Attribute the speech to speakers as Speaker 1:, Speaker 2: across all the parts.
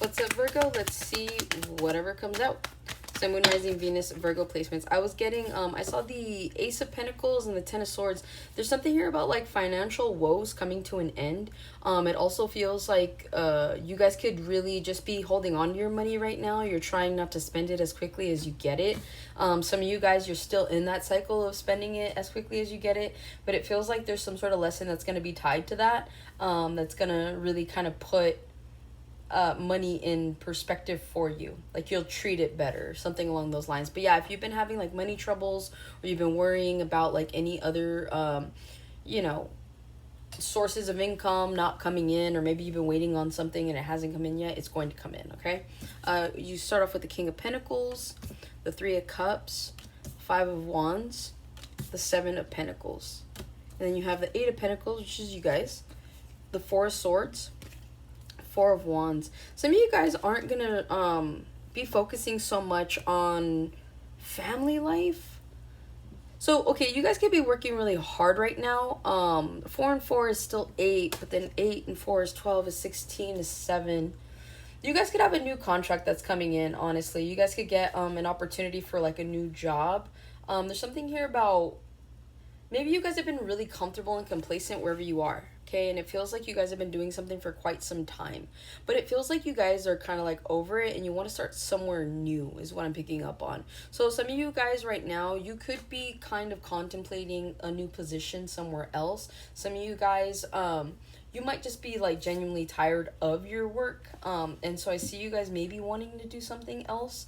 Speaker 1: What's up, Virgo? Let's see whatever comes out. Sun, Moon, Rising, Venus, Virgo placements. I was getting, I saw the Ace of Pentacles and the Ten of Swords. There's something here about, like, financial woes coming to an end. It also feels like you guys could really just be holding on to your money right now. You're trying not to spend it as quickly as you get it. Some of you guys, you're still in that cycle of spending it as quickly as you get it. But it feels like there's some sort of lesson that's going to be tied to that. That's going to really kind of put money in perspective for you. Like, you'll treat it better, something along those lines. But yeah, if you've been having like money troubles, or you've been worrying about like any other you know, sources of income not coming in, or maybe you've been waiting on something and it hasn't come in yet, it's going to come in. Okay, you start off with the King of Pentacles, the Three of Cups, Five of Wands, the Seven of Pentacles, and then you have the Eight of Pentacles, which is you guys, the Four of Swords, Four of Wands. Some of you guys aren't gonna be focusing so much on family life. So, okay, you guys could be working really hard right now. 4 and 4 is still 8, but then 8 and 4 is 12, is 16, is 7. You guys could have a new contract that's coming in, honestly. You guys could get an opportunity for like a new job. There's something here about maybe you guys have been really comfortable and complacent wherever you are. Okay, and it feels like you guys have been doing something for quite some time, but it feels like you guys are kind of like over it and you want to start somewhere new is what I'm picking up on. So some of you guys right now, you could be kind of contemplating a new position somewhere else. Some of you guys, you might just be like genuinely tired of your work, and so I see you guys maybe wanting to do something else.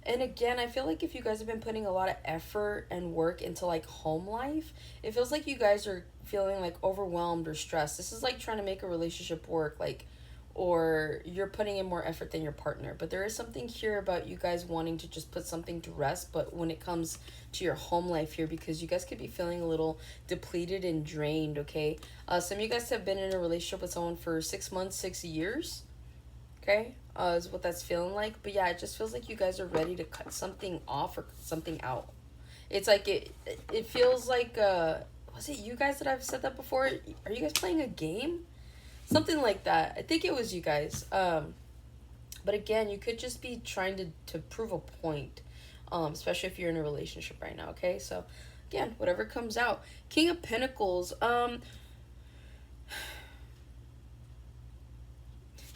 Speaker 1: And again, I feel like if you guys have been putting a lot of effort and work into like home life, it feels like you guys are feeling like overwhelmed or stressed. This is like trying to make a relationship work, like, or you're putting in more effort than your partner. But there is something here about you guys wanting to just put something to rest. But when it comes to your home life here, because you guys could be feeling a little depleted and drained, okay? Some of you guys have been in a relationship with someone for 6 months, 6 years. Okay, is what that's feeling like. But yeah, it just feels like you guys are ready to cut something off or cut something out. It's like it feels like, was it you guys that I've said that before? Are you guys playing a game? Something like that. I think it was you guys. But again, you could just be trying to prove a point, especially if you're in a relationship right now, okay? So, again, whatever comes out. King of Pentacles,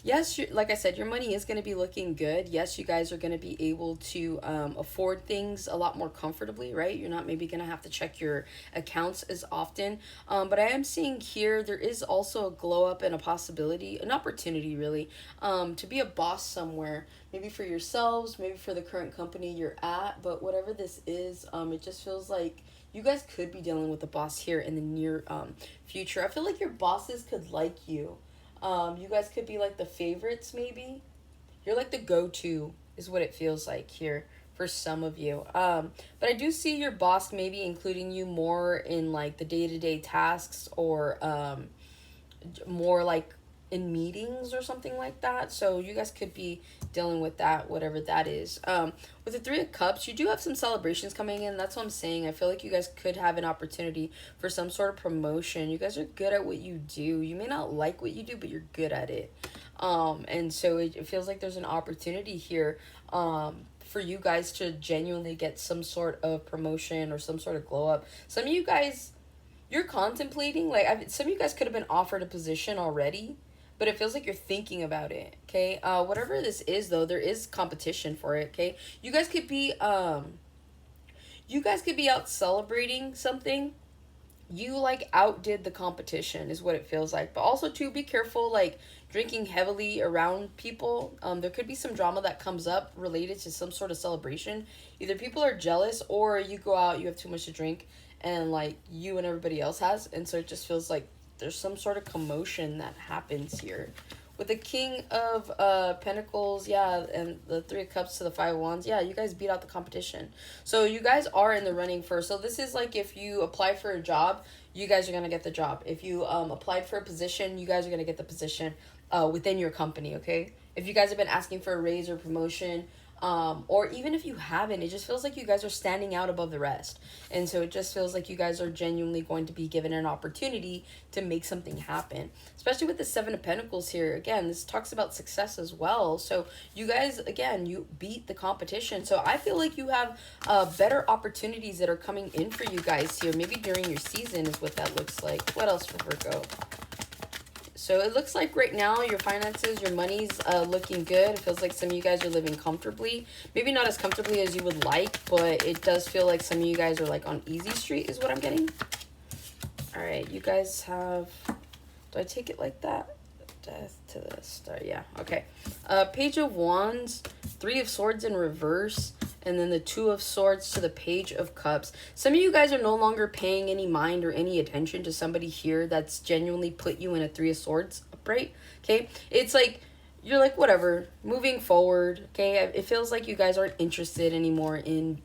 Speaker 1: yes, like I said, your money is going to be looking good. Yes, you guys are going to be able to afford things a lot more comfortably, right? You're not maybe going to have to check your accounts as often. But I am seeing here there is also a glow up and a possibility, an opportunity really, to be a boss somewhere. Maybe for yourselves, maybe for the current company you're at. But whatever this is, it just feels like you guys could be dealing with a boss here in the near future. I feel like your bosses could like you. You guys could be like the favorites, maybe. You're like the go-to is what it feels like here for some of you. But I do see your boss maybe including you more in like the day-to-day tasks, or more like in meetings or something like that. So you guys could be dealing with that, whatever that is. With the Three of Cups, you do have some celebrations coming in. That's what I'm saying. I feel like you guys could have an opportunity for some sort of promotion. You guys are good at what you do. You may not like what you do, but you're good at it. And so it feels like there's an opportunity here for you guys to genuinely get some sort of promotion or some sort of glow up. Some of you guys, you're contemplating, like, some of you guys could have been offered a position already, but it feels like you're thinking about it, okay? Whatever this is, though, there is competition for it, okay? You guys could be out celebrating something. You, like, outdid the competition is what it feels like. But also, too, be careful, like, drinking heavily around people. There could be some drama that comes up related to some sort of celebration. Either people are jealous, or you go out, you have too much to drink, and, like, you and everybody else has. And so it just feels like there's some sort of commotion that happens here. With the King of Pentacles, yeah, and the Three of Cups to the Five of Wands, yeah, you guys beat out the competition. So you guys are in the running first. So this is like if you apply for a job, you guys are going to get the job. If you applied for a position, you guys are going to get the position within your company, okay? If you guys have been asking for a raise or promotion, Or even if you haven't, it just feels like you guys are standing out above the rest. And so it just feels like you guys are genuinely going to be given an opportunity to make something happen. Especially with the Seven of Pentacles here. Again, this talks about success as well. So you guys, again, you beat the competition. So I feel like you have better opportunities that are coming in for you guys here. Maybe during your season is what that looks like. What else for Virgo? So it looks like right now your finances, your money's looking good. It feels like some of you guys are living comfortably. Maybe not as comfortably as you would like, but it does feel like some of you guys are like on easy street is what I'm getting. All right, you guys have, do I take it like that? Death to the star, yeah, okay. Page of Wands, Three of Swords in reverse, and then the Two of Swords to the Page of Cups. Some of you guys are no longer paying any mind or any attention to somebody here that's genuinely put you in a Three of Swords upright, okay? It's like, you're like, whatever, moving forward, okay? It feels like you guys aren't interested anymore in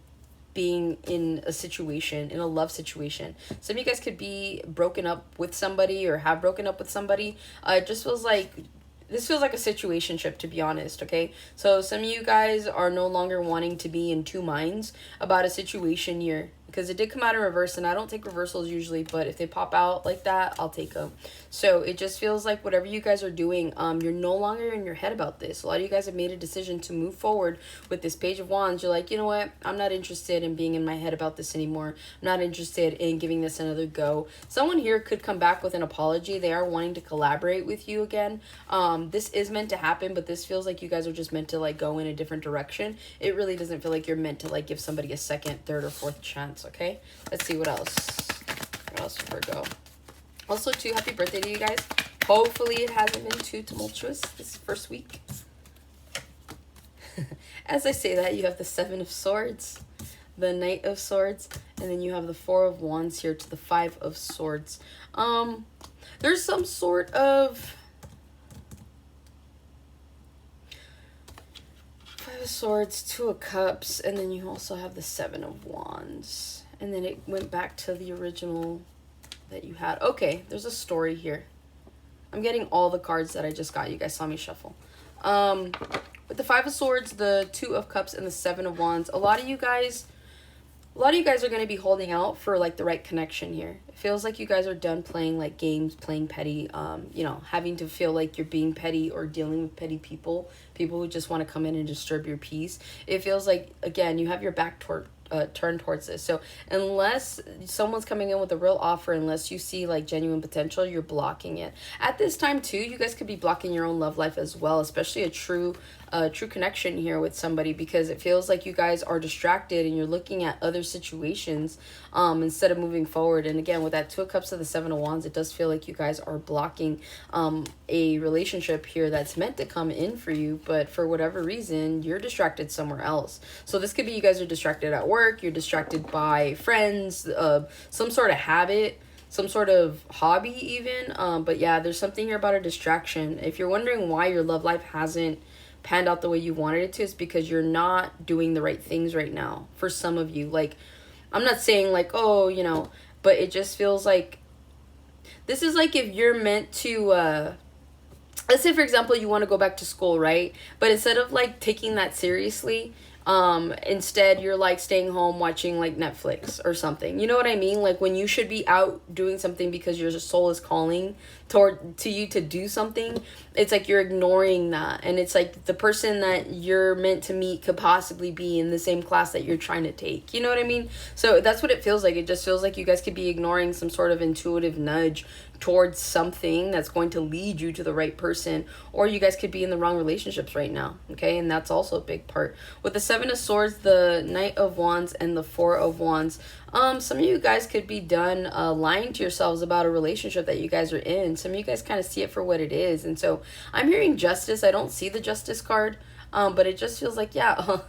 Speaker 1: being in a situation, in a love situation. Some of you guys could be broken up with somebody or have broken up with somebody. It just feels like, this feels like a situationship, to be honest, okay? So some of you guys are no longer wanting to be in two minds about a situation here, because it did come out in reverse, and I don't take reversals usually, but if they pop out like that, I'll take them. So it just feels like whatever you guys are doing, you're no longer in your head about this. A lot of you guys have made a decision to move forward with this Page of Wands. You're like, you know what? I'm not interested in being in my head about this anymore. I'm not interested in giving this another go. Someone here could come back with an apology. They are wanting to collaborate with you again. This is meant to happen, but this feels like you guys are just meant to like go in a different direction. It really doesn't feel like you're meant to like give somebody a second, third, or fourth chance. Okay, let's see what else. What else for Virgo? Also, too, happy birthday to you guys. Hopefully it hasn't been too tumultuous this first week. As I say that, you have the Seven of Swords, the Knight of Swords, and then you have the Four of Wands here to the Five of Swords. There's some sort of Five of Swords, Two of Cups, and then you also have the Seven of Wands. And then it went back to the original that you had. Okay, there's a story here. I'm getting all the cards that I just got. You guys saw me shuffle. With the Five of Swords, the Two of Cups, and the Seven of Wands, a lot of you guys are going to be holding out for like the right connection here. It feels like you guys are done playing like games, playing petty, you know, having to feel like you're being petty or dealing with petty people who just want to come in and disturb your peace. It feels like, again, you have your back turn towards this. So unless someone's coming in with a real offer, unless you see like genuine potential, you're blocking it. At this time too, you guys could be blocking your own love life as well, especially a true connection here with somebody, because it feels like you guys are distracted and you're looking at other situations instead of moving forward. And again, with that Two of Cups of the Seven of Wands, it does feel like you guys are blocking a relationship here that's meant to come in for you, but for whatever reason you're distracted somewhere else. So this could be you guys are distracted at work, you're distracted by friends, some sort of habit, some sort of hobby even. But yeah, there's something here about a distraction. If you're wondering why your love life hasn't panned out the way you wanted it to, it's because you're not doing the right things right now. For some of you, like, I'm not saying like, oh, you know, but it just feels like this is like if you're meant to let's say for example you want to go back to school, right? But instead of like taking that seriously, instead you're like staying home watching like Netflix or something. You know what I mean? Like when you should be out doing something because your soul is calling to you to do something, it's like you're ignoring that. And it's like the person that you're meant to meet could possibly be in the same class that you're trying to take. You know what I mean? So that's what it feels like. It just feels like you guys could be ignoring some sort of intuitive nudge towards something that's going to lead you to the right person, or you guys could be in the wrong relationships right now. Okay, and that's also a big part. With the Seven of Swords, the Knight of Wands, and the Four of Wands, some of you guys could be done lying to yourselves about a relationship that you guys are in. Some of you guys kind of see it for what it is. And so I'm hearing Justice. I don't see the Justice card, but it just feels like, yeah,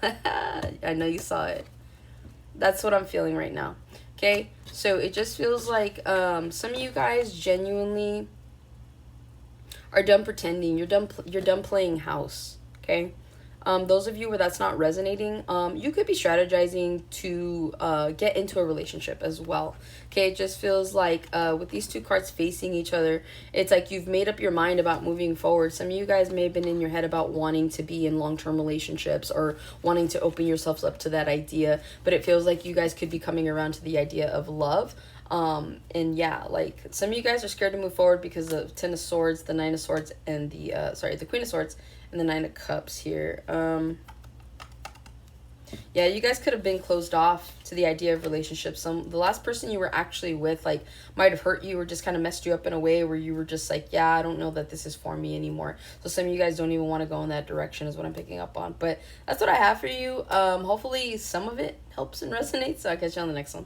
Speaker 1: I know you saw it. That's what I'm feeling right now. Okay, so it just feels like some of you guys genuinely are done pretending. You're done playing house. Okay, Those of you where that's not resonating, you could be strategizing to get into a relationship as well. Okay, it just feels like with these two cards facing each other, it's like you've made up your mind about moving forward. Some of you guys may have been in your head about wanting to be in long-term relationships or wanting to open yourselves up to that idea, but it feels like you guys could be coming around to the idea of love. And yeah, like some of you guys are scared to move forward because of Ten of Swords, the Nine of Swords, and the Queen of Swords and the Nine of Cups here. Yeah, you guys could have been closed off to the idea of relationships. The last person you were actually with, like, might have hurt you or just kind of messed you up in a way where you were just like, yeah, I don't know that this is for me anymore. So some of you guys don't even want to go in that direction is what I'm picking up on. But that's what I have for you. Hopefully some of it helps and resonates. So I'll catch you on the next one.